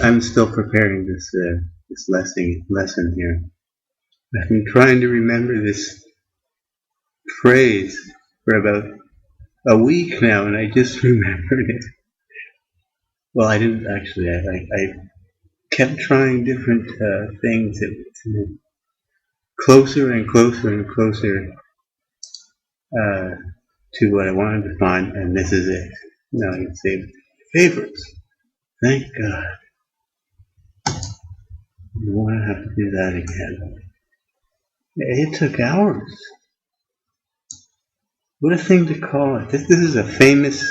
I'm still preparing this lesson here. I've been trying to remember this phrase for about a week now, and I just remembered it. Well, I didn't actually. I kept trying different things that closer and closer and closer to what I wanted to find, and this is it. Now I can save favorites. Thank God. I don't want to have to do that again. It took hours. What a thing to call it. This is a famous,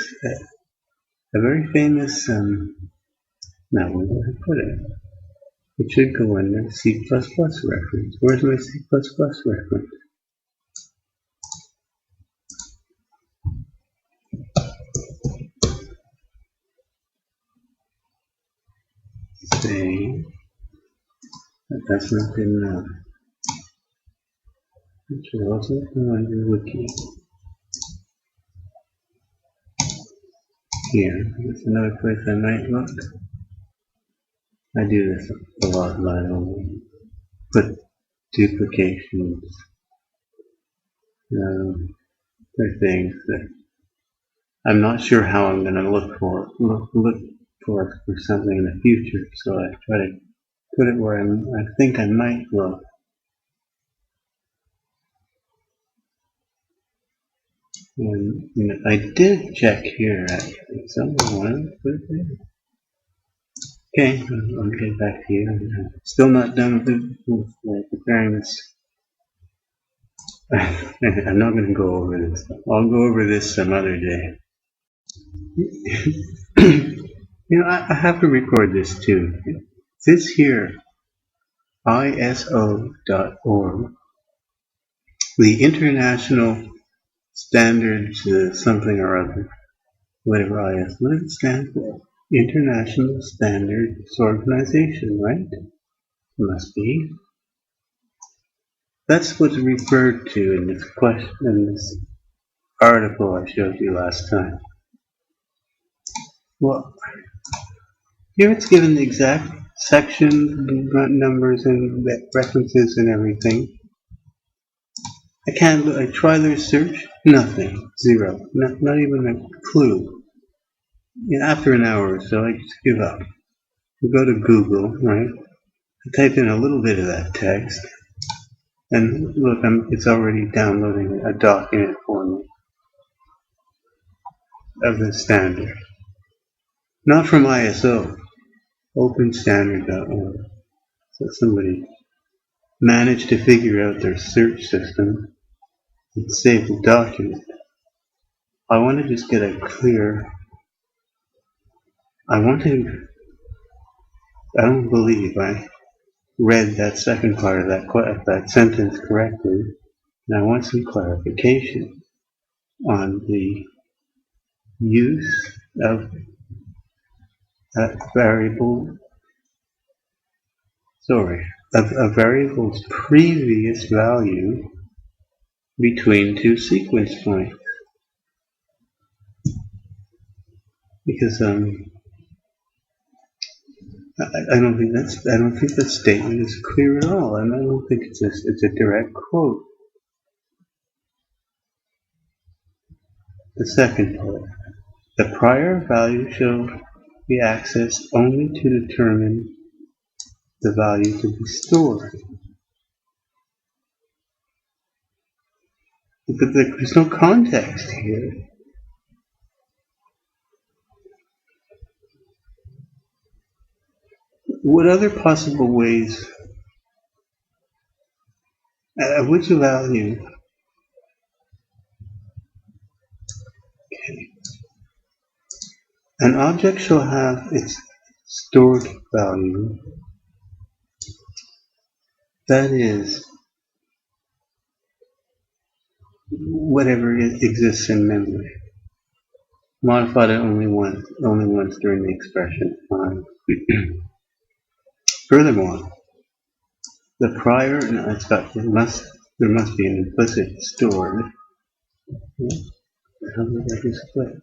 a very famous, now where do I put it? It should go under C++ reference. Where's my C++ reference? Say, that's not good enough. It should also go under wiki. Here, that's another place I might look. I do this a lot, by the way. Put duplications for things that I'm not sure how I'm going to look for something in the future. So I try to put it where I think I might look. And I did check here actually. Someone put it there. Okay, I'll get back to you. I'm still not done with preparing this. I'm not going to go over this. I'll go over this some other day. I have to record this too. This here, ISO.org, the International Standards something or other, whatever IS, what does it stand for? International Standards Organization, right? Must be. That's what's referred to in this question, in this article I showed you last time. Well, here it's given the exact sections, numbers, and references and everything. I try the search, nothing, zero, not even a clue. After an hour or so, I just give up. I go to Google, right? I type in a little bit of that text, and look, it's already downloading a document for me of the standard. Not from ISO, openstandard.org. So somebody managed to figure out their search system and save the document. I want to just get a clear. I don't believe I read that second part of that sentence correctly, and I want some clarification on the use of a variable's previous value between two sequence points. Because I don't think that statement is clear at all, and I don't think it's a direct quote. The second part. The prior value shall be accessed only to determine the value to be stored. But there's no context here. What other possible ways, which value? Okay. An object shall have its stored value, that is, whatever exists in memory, modified only once during the expression time. Furthermore, the prior, there must be an implicit stored. How did I just split?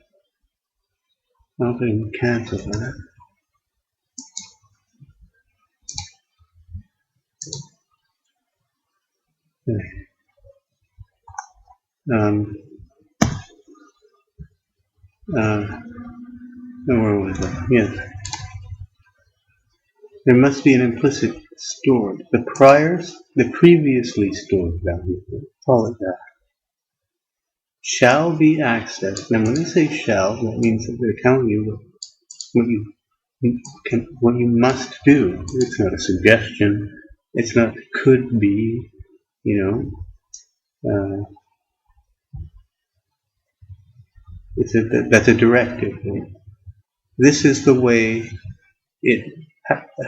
I don't think I can cancel that. Okay. Where was it? Yes. There must be an implicit stored. The previously stored value, call it that, shall be accessed. Now, when they say shall, that means that they're telling you what you must do. It's not a suggestion. It's not could be. You know, that's a directive. Right? This is the way it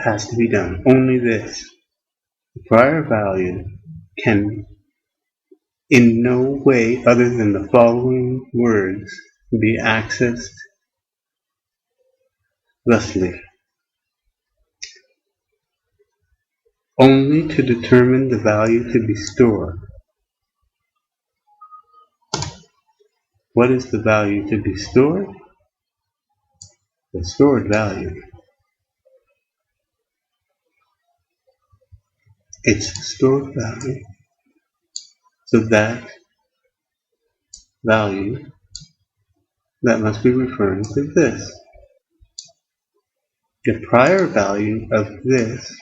has to be done. Only this. The prior value can in no way other than the following words be accessed thusly. Only to determine the value to be stored. What is the value to be stored? The stored value. It's stored value. So that value, that must be referring to this. The prior value of this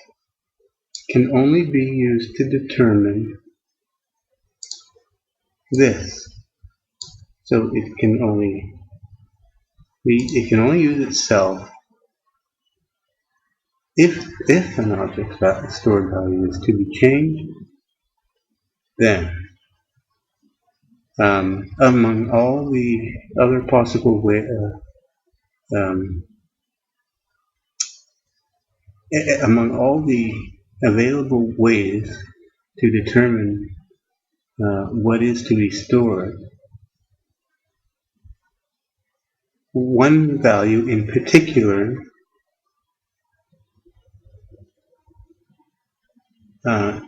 can only be used to determine this. So it can only use itself if an object's stored value is to be changed. Then, among all the other possible among all the available ways to determine what is to be stored, one value in particular can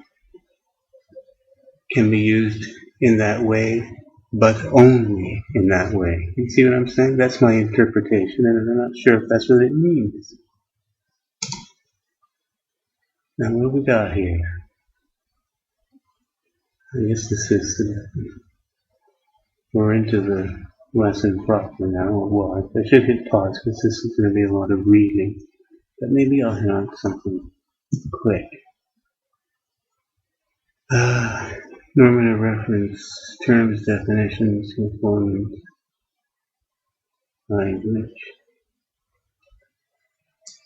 be used in that way, but only in that way. You see what I'm saying? That's my interpretation, and I'm not sure if that's what it means. Now, what have we got here? I guess this is we're into the lesson proper now. Well, I should hit pause because this is going to be a lot of reading, but maybe I'll hit on something quick. Normative reference, terms, definitions, components, language.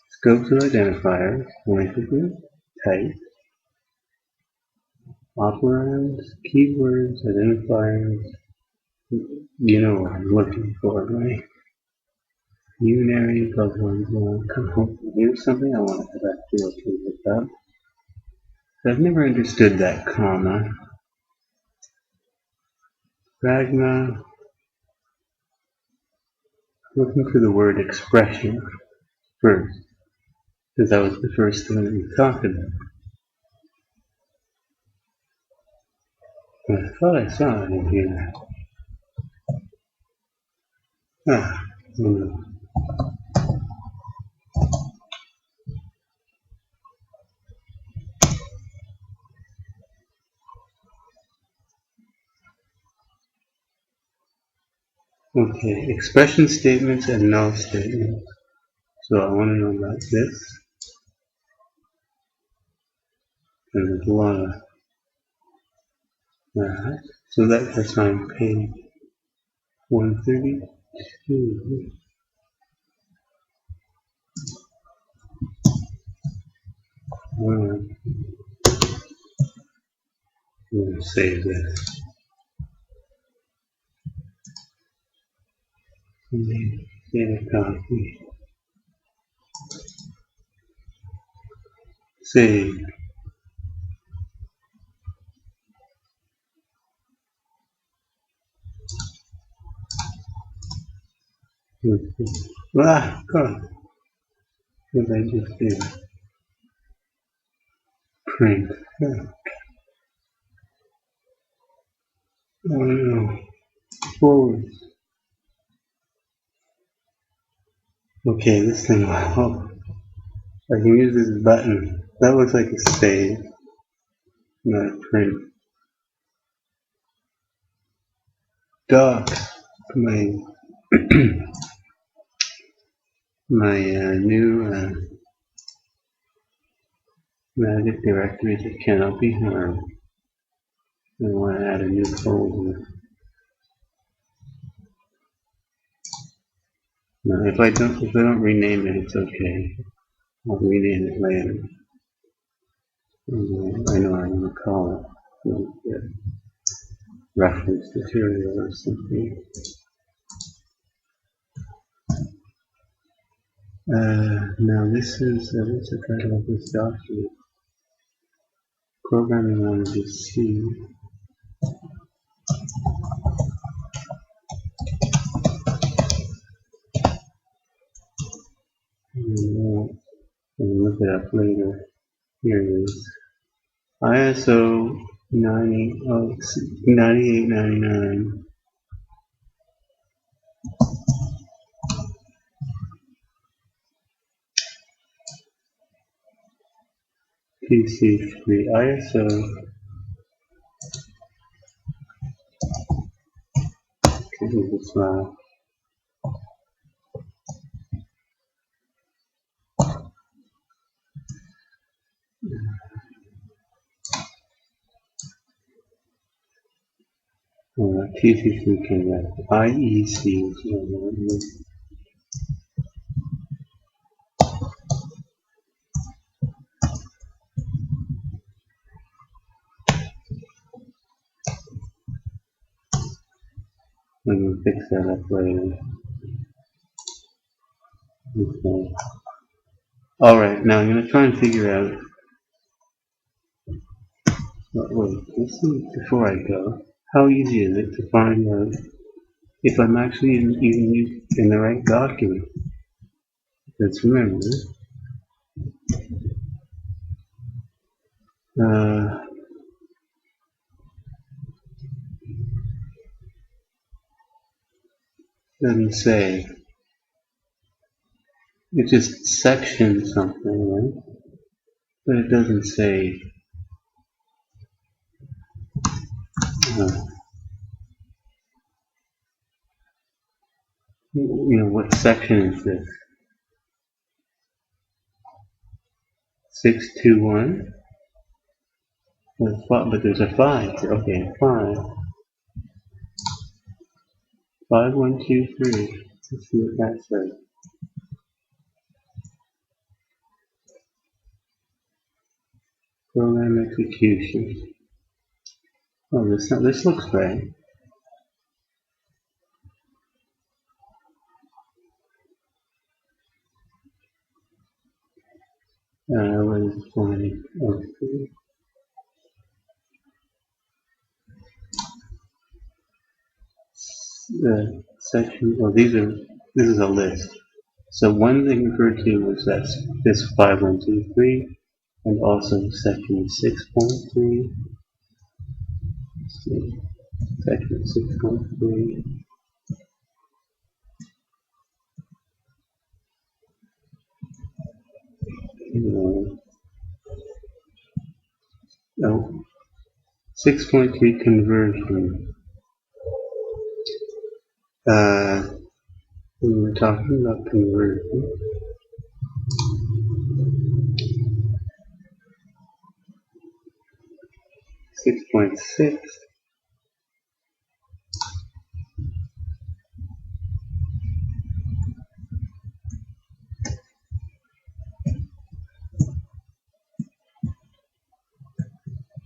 Scopes of identifiers, length of group, type, operands, keywords, identifiers. You know what I'm looking for, right? Unary, blah. Here's something I want to actually look up. I've never understood that comma. Pragma. Looking for the word expression first, because that was the first thing that we talked about. I thought I saw it in here. No. Okay, expression statements and null statements. So I want to know about this. And there's a lot of that. So that's on page 132. I'm going to save this. Save a copy. Save. God. What I just did. Print. Oh no. Forwards. Okay, this thing, oh, I can use this button. That looks like a save, not a print. Doc, my my new magic directories that cannot be harmed. I want to add a new folder. No, if I don't rename it, it's okay. I'll rename it later. I know what I'm going to call it. Like, reference material or something. Now this is what's the title of this document? Programming language C. And look it up later. Here it is. ISO 9899. PC3 ISO. This is the file. PC3 connect. IEC. I'm going to fix that up later. Okay. Alright, now I'm going to try and figure out. Wait, let's see before I go. How easy is it to find out if I'm actually even in the right document? Let's remember. Doesn't say. It just sections something, right? But it doesn't say. What section is this? 621? But there's a 5. Okay, 5. 5123. Let's see what that says. Program execution. Oh, this looks right. What is 20? Okay. The section. Oh, this is a list. So one thing referred to was this 5123, and also section 6.3. Section 6.3. Oh, 6.3 conversion. We were talking about conversion. Six point six.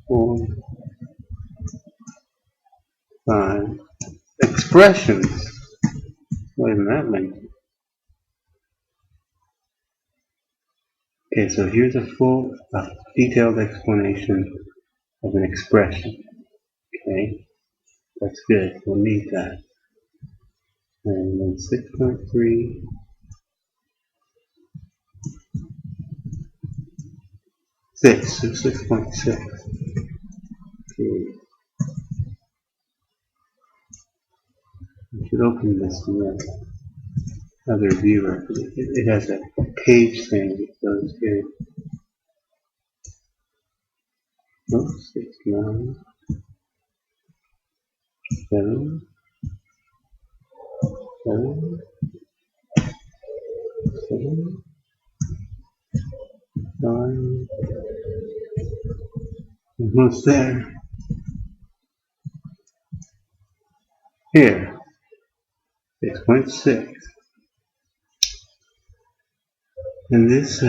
Four, 5. Expressions. What does that mean? Okay, so here's a full, detailed explanation of an expression. Okay, that's good. We'll need that. And then 6.3. 6.6. Okay. I should open this one. other viewer. It has a page thing that goes here. Oops, 6, 9, 7, 7, 7, 9. Almost there. Here, 6.6. And this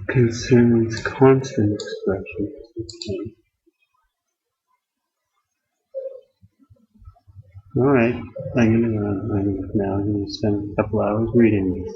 concerns constant expressions. Alright, I'm gonna spend a couple hours reading this.